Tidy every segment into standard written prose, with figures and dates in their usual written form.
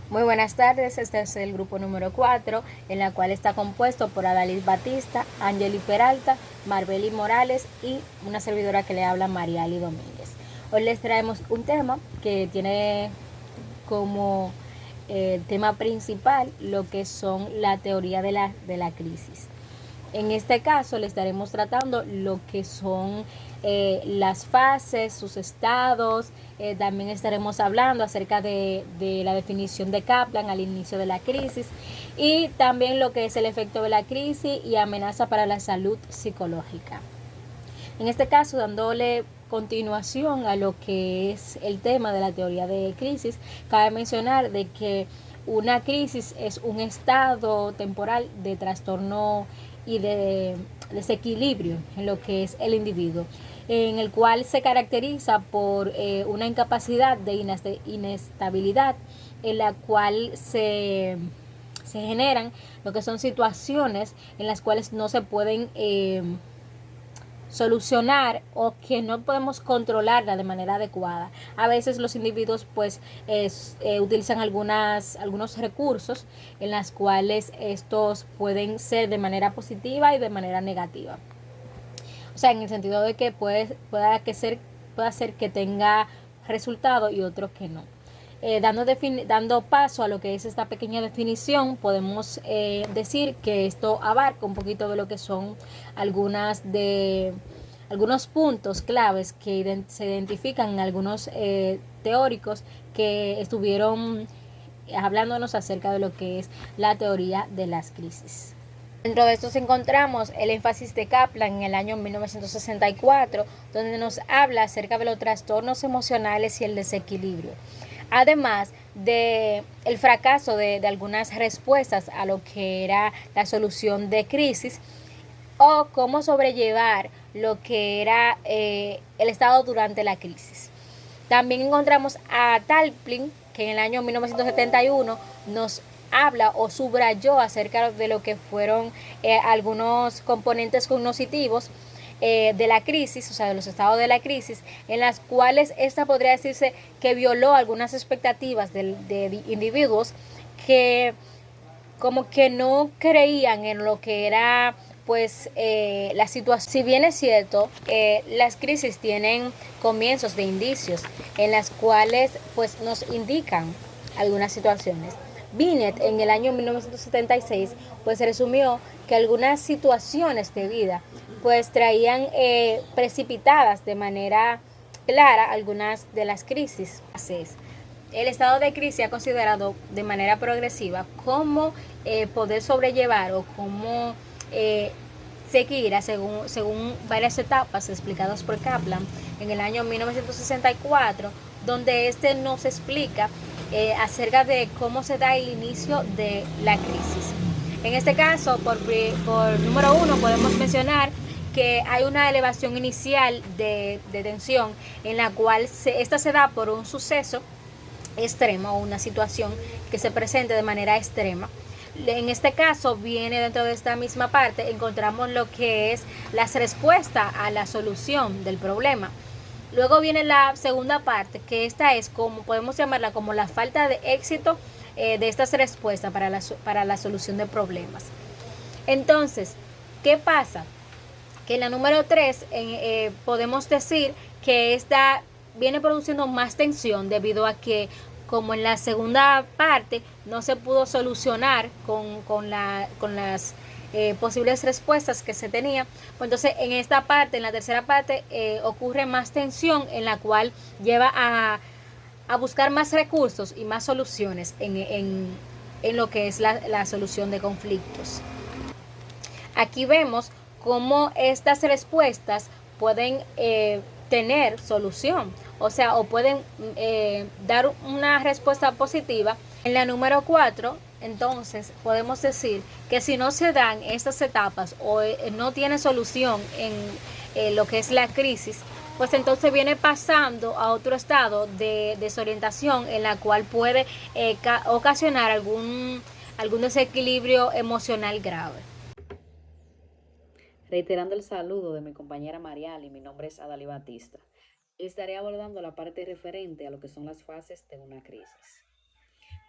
Muy buenas tardes, este es el grupo número 4, en la cual está compuesto por Adalis Batista, Angeli Peralta, Marbeli Morales y una servidora que le habla, Mariali Domínguez. Hoy les traemos un tema que tiene como tema principal lo que son la teoría de la crisis. En este caso le estaremos tratando lo que son las fases, sus estados. También estaremos hablando acerca de la definición de Kaplan al inicio de la crisis y también lo que es el efecto de la crisis y amenaza para la salud psicológica. En este caso, dándole continuación a lo que es el tema de la teoría de crisis, cabe mencionar de que una crisis es un estado temporal de trastorno y de desequilibrio en lo que es el individuo, en el cual se caracteriza por una incapacidad de inestabilidad en la cual se generan lo que son situaciones en las cuales no se pueden solucionar o que no podemos controlarla de manera adecuada. A veces los individuos utilizan algunos recursos en las cuales estos pueden ser de manera positiva y de manera negativa. O sea, en el sentido de que pueda ser que tenga resultado y otro que no. Dando paso a lo que es esta pequeña definición, podemos decir que esto abarca un poquito de lo que son algunos puntos claves que se identifican en algunos teóricos que estuvieron hablándonos acerca de lo que es la teoría de las crisis. Dentro de estos encontramos el énfasis de Kaplan en el año 1964, donde nos habla acerca de los trastornos emocionales y el desequilibrio. Además de el fracaso de algunas respuestas a lo que era la solución de crisis o cómo sobrellevar lo que era el estado durante la crisis. También encontramos a Taplin, que en el año 1971 nos habla o subrayó acerca de lo que fueron algunos componentes cognitivos de la crisis, o sea, de los estados de la crisis, en las cuales esta podría decirse que violó algunas expectativas de individuos que como que no creían en lo que era la situación. Si bien es cierto, las crisis tienen comienzos de indicios en las cuales pues nos indican algunas situaciones. Binet en el año 1976 pues resumió que algunas situaciones de vida pues traían precipitadas de manera clara algunas de las crisis. El estado de crisis ha considerado de manera progresiva cómo poder sobrellevar o cómo seguir según varias etapas explicadas por Kaplan en el año 1964, donde este nos explica acerca de cómo se da el inicio de la crisis. En este caso, por número uno, podemos mencionar que hay una elevación inicial de tensión en la cual esta se da por un suceso extremo o una situación que se presente de manera extrema. En este caso viene dentro de esta misma parte, encontramos lo que es las respuestas a la solución del problema. Luego viene la segunda parte, que esta es como podemos llamarla como la falta de éxito de estas respuestas para la solución de problemas. Entonces, ¿qué pasa? Que en la número 3 podemos decir que esta viene produciendo más tensión debido a que como en la segunda parte no se pudo solucionar con las posibles respuestas que se tenía, pues entonces en esta parte, en la tercera parte, ocurre más tensión en la cual lleva a buscar más recursos y más soluciones en lo que es la solución de conflictos. Aquí vemos cómo estas respuestas pueden tener solución, o sea, o pueden dar una respuesta positiva. En la número 4, entonces, podemos decir que si no se dan estas etapas o no tiene solución en lo que es la crisis, pues entonces viene pasando a otro estado de desorientación en la cual puede ocasionar algún desequilibrio emocional grave. Reiterando el saludo de mi compañera Mariali, mi nombre es Adali Batista. Estaré abordando la parte referente a lo que son las fases de una crisis.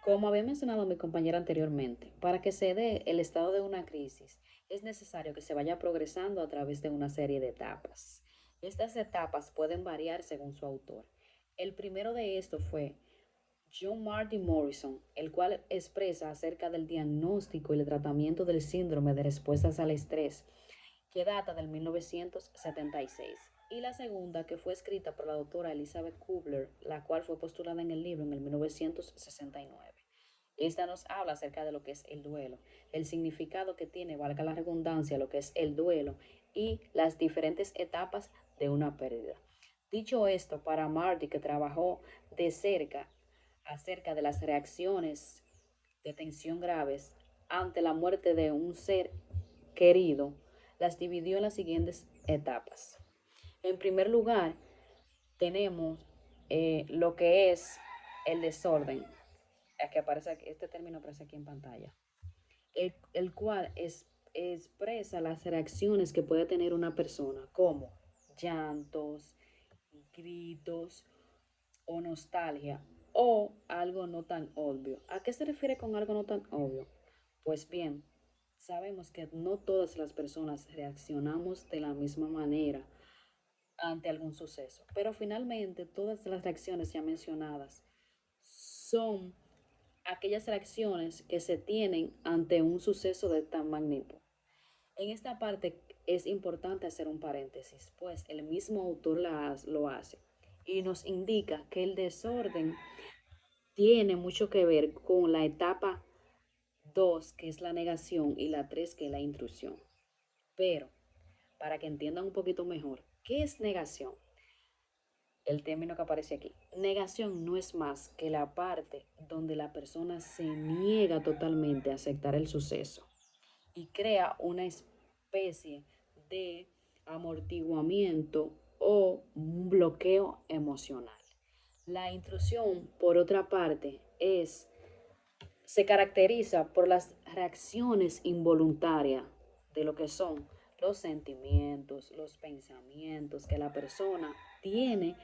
Como había mencionado mi compañera anteriormente, para que se dé el estado de una crisis, es necesario que se vaya progresando a través de una serie de etapas. Estas etapas pueden variar según su autor. El primero de estos fue John Martin Morrison, el cual expresa acerca del diagnóstico y el tratamiento del síndrome de respuestas al estrés, que data del 1976. Y la segunda, que fue escrita por la doctora Elizabeth Kubler, la cual fue postulada en el libro en el 1969. Esta nos habla acerca de lo que es el duelo, el significado que tiene, valga la redundancia, lo que es el duelo y las diferentes etapas de una pérdida. Dicho esto, para Marty, que trabajó de cerca acerca de las reacciones de tensión graves ante la muerte de un ser querido, las dividió en las siguientes etapas. En primer lugar, tenemos lo que es el desorden, que aparece, este término aparece aquí en pantalla, el cual expresa las reacciones que puede tener una persona, como llantos, gritos o nostalgia, o algo no tan obvio. ¿A qué se refiere con algo no tan obvio? Pues bien, sabemos que no todas las personas reaccionamos de la misma manera ante algún suceso, pero finalmente todas las reacciones ya mencionadas son aquellas reacciones que se tienen ante un suceso de tan magnitud. En esta parte es importante hacer un paréntesis, pues el mismo autor lo hace y nos indica que el desorden tiene mucho que ver con la etapa 2, que es la negación, y la 3, que es la intrusión. Pero, para que entiendan un poquito mejor, ¿qué es negación? El término que aparece aquí. Negación no es más que la parte donde la persona se niega totalmente a aceptar el suceso y crea una especie de amortiguamiento o un bloqueo emocional. La intrusión, por otra parte, se caracteriza por las reacciones involuntarias de lo que son los sentimientos, los pensamientos que la persona tiene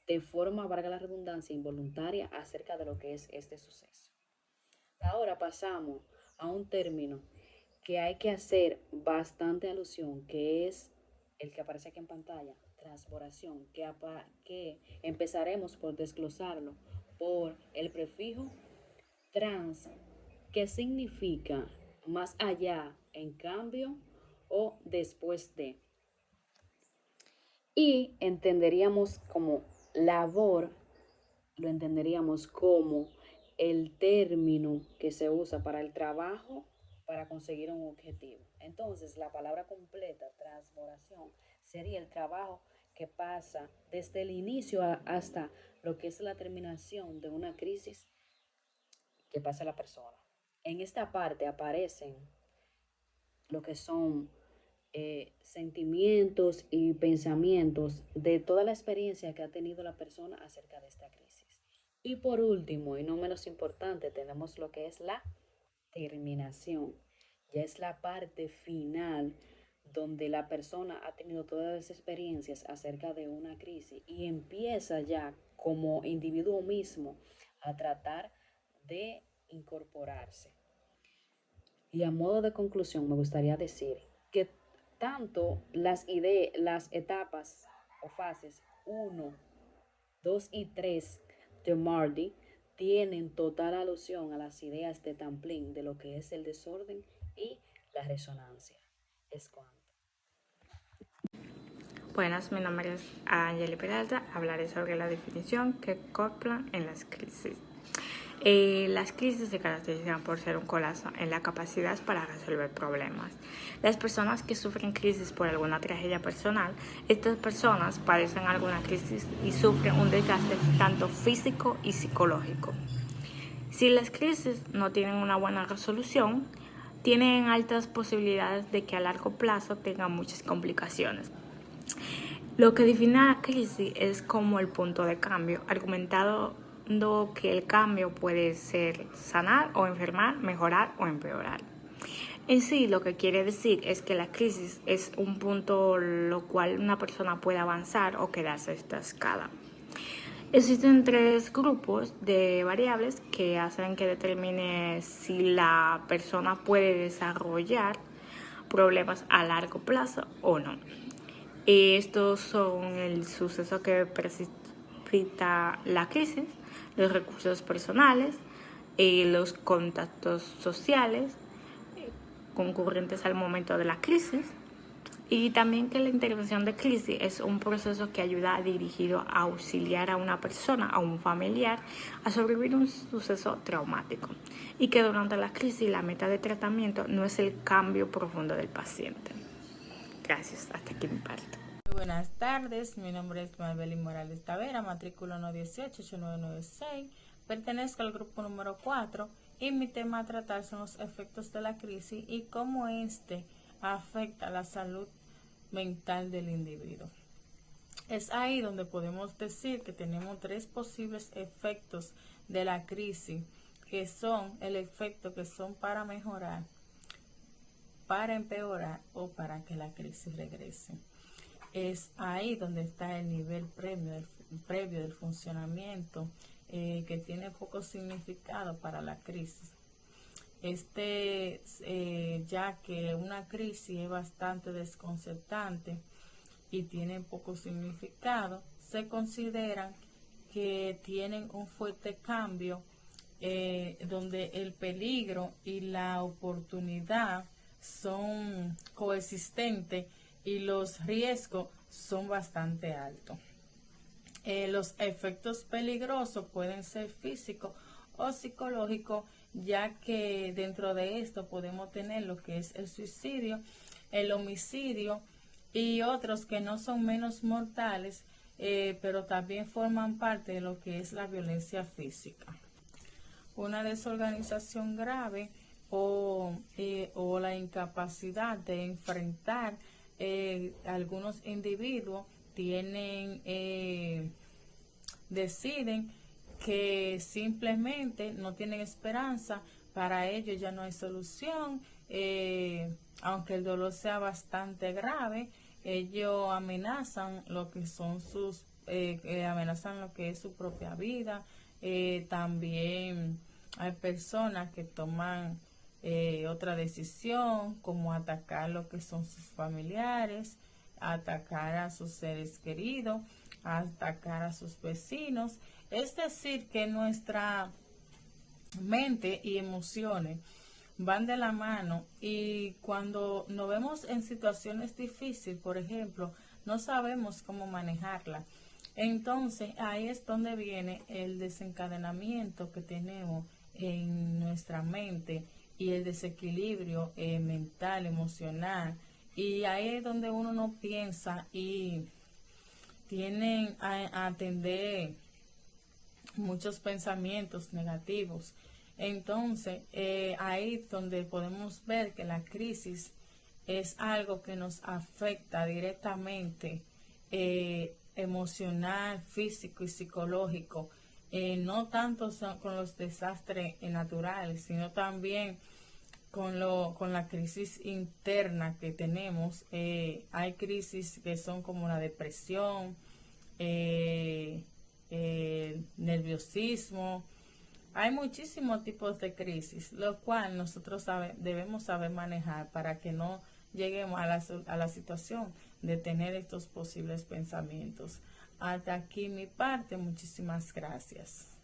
de forma, valga la redundancia, involuntaria acerca de lo que es este suceso. Ahora pasamos a un término que hay que hacer bastante alusión, que es el que aparece aquí en pantalla, transboración, que empezaremos por desglosarlo por el prefijo trans, que significa más allá, en cambio o después de. Y entenderíamos como labor, lo entenderíamos como el término que se usa para el trabajo para conseguir un objetivo. Entonces, la palabra completa, transformación, sería el trabajo que pasa desde el inicio hasta lo que es la terminación de una crisis que pasa la persona. En esta parte aparecen lo que son sentimientos y pensamientos de toda la experiencia que ha tenido la persona acerca de esta crisis. Y por último, y no menos importante, tenemos lo que es la terminación. Ya es la parte final donde la persona ha tenido todas las experiencias acerca de una crisis y empieza ya como individuo mismo a tratar de incorporarse. Y a modo de conclusión me gustaría decir que tanto las etapas o fases 1, 2 y 3 de Marty tienen total alusión a las ideas de Tamplin de lo que es el desorden y la resonancia. Es cuanto. Buenas, mi nombre es Angeli Peralta. Hablaré sobre la definición que Copland en las crisis. Las crisis se caracterizan por ser un colapso en la capacidad para resolver problemas. Las personas que sufren crisis por alguna tragedia personal, estas personas padecen alguna crisis y sufren un desgaste tanto físico y psicológico. Si las crisis no tienen una buena resolución, tienen altas posibilidades de que a largo plazo tengan muchas complicaciones. Lo que define a la crisis es como el punto de cambio, argumentado que el cambio puede ser sanar o enfermar, mejorar o empeorar. En sí, lo que quiere decir es que la crisis es un punto lo cual una persona puede avanzar o quedarse estancada. Existen 3 grupos de variables que hacen que determine si la persona puede desarrollar problemas a largo plazo o no. Estos son el suceso que precipita la crisis, los recursos personales, los contactos sociales concurrentes al momento de la crisis, y también que la intervención de crisis es un proceso que ayuda dirigido a auxiliar a una persona, a un familiar, a sobrevivir un suceso traumático, y que durante la crisis la meta de tratamiento no es el cambio profundo del paciente. Gracias, hasta aquí mi parte. Muy buenas tardes, mi nombre es Mabeli Morales Tavera, matrícula 1188996, pertenezco al grupo número 4 y mi tema a tratar son los efectos de la crisis y cómo este afecta la salud mental del individuo. Es ahí donde podemos decir que tenemos 3 posibles efectos de la crisis, que son el efecto que son para mejorar, para empeorar o para que la crisis regrese. Es ahí donde está el nivel previo del funcionamiento, que tiene poco significado para la crisis. Ya que una crisis es bastante desconcertante y tiene poco significado, se consideran que tienen un fuerte cambio, donde el peligro y la oportunidad son coexistentes y los riesgos son bastante altos. Los efectos peligrosos pueden ser físicos o psicológicos, ya que dentro de esto podemos tener lo que es el suicidio, el homicidio y otros que no son menos mortales, pero también forman parte de lo que es la violencia física. Una desorganización grave o la incapacidad de enfrentar algunos individuos deciden que simplemente no tienen esperanza, para ellos ya no hay solución, aunque el dolor sea bastante grave, ellos amenazan lo que son amenazan lo que es su propia vida. También hay personas que toman otra decisión, como atacar lo que son sus familiares, atacar a sus seres queridos, atacar a sus vecinos. Es decir, que nuestra mente y emociones van de la mano, y cuando nos vemos en situaciones difíciles, por ejemplo, no sabemos cómo manejarla. Entonces ahí es donde viene el desencadenamiento que tenemos en nuestra mente y el desequilibrio mental, emocional, y ahí es donde uno no piensa y tienen a atender muchos pensamientos negativos. Entonces, ahí donde podemos ver que la crisis es algo que nos afecta directamente, emocional, físico y psicológico, no tanto con los desastres naturales, sino también con la crisis interna que tenemos. Hay crisis que son como la depresión, nerviosismo. Hay muchísimos tipos de crisis, lo cual nosotros debemos saber manejar para que no lleguemos a la situación de tener estos posibles pensamientos. Hasta aquí mi parte, muchísimas gracias.